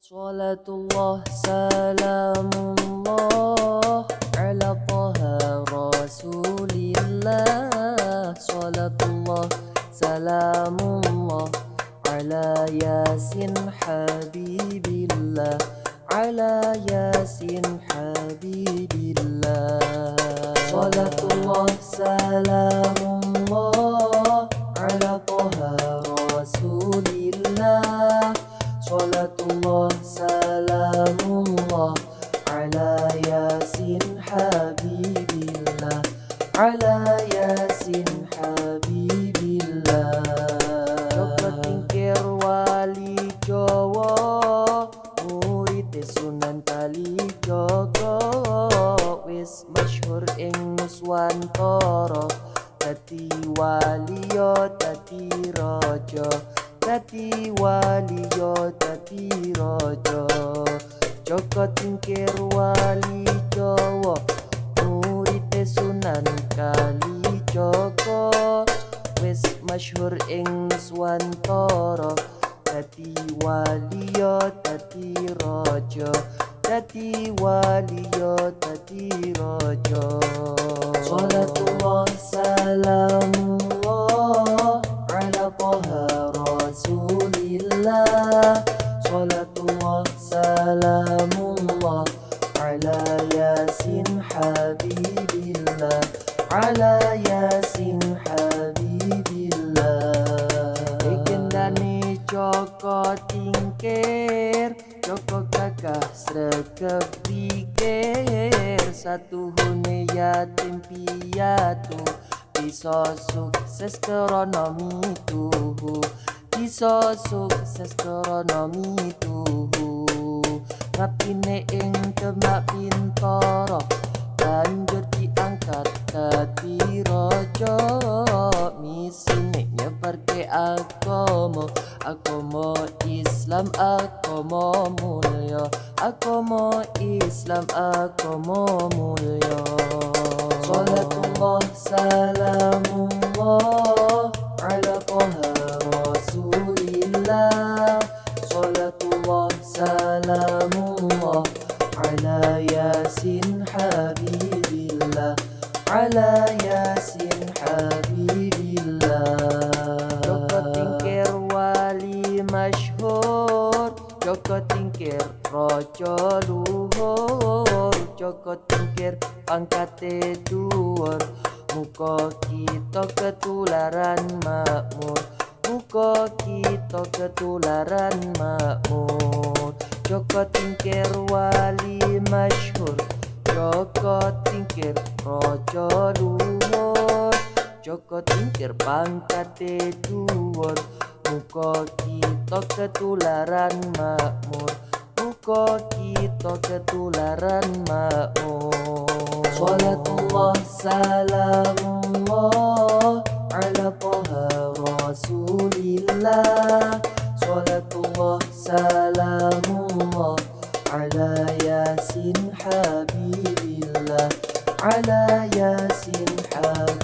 Salatullah salamullah ala taha rasulillah. Salatullah salamullah ala yasin habibillah. Ala yasin habibillah. Salatullah salamullah ala taha rasulillah. Salatullah salamullah ala yasin habibillah. Ala yasin habibillah. Coba tingkir wali Jawa, murid Sunan Kalijaga, wis masyhur ing Nuswantara. Dadi wali yo dadi raja, dadi wali yo dadi raja. Joko tingkir wali Jawa, murid Sunan Kalijaga, wis masyhur ing Nuswantara. Dadi wali yo dadi raja, dadi wali yo dadi raja. Salatullah salamullah ala taha rasulillah. Salatullah salamullah ala yasin habibillah. Ala yasin habibillah. Legendane Joko Tingkir, Joko gagah sregep pikir. Satuhune yatim piatu, bisa sukses krana mituhu. Bisa sukses krana mituhu. Ngapine ing Demak Bintara, banjur diangkat dadi raja. Misine nyebarke agama, agama Islam, agama mulya. Agama Islam, agama mulya. Salatullah salamullah ala taha rasulillah. Salatullah salamullah ala yasin habibillah. Ala yasin habibillah. Joko tingkir wali masyhur, Joko tingkir raja luhur. Joko tingkir pangkate dhuwur, muga kita ketularan makmur. Muga kita ketularan makmur. Joko tingkir wali masyhur, Joko tingkir raja luhur. Joko tingkir pangkate dhuwur, muga kita ketularan makmur. Muga kita ketularan makmur. Salatullah salamullah ala taha rasulillah. Salatullah salamullah ala yasin habibillah. Ala yasin habibillah.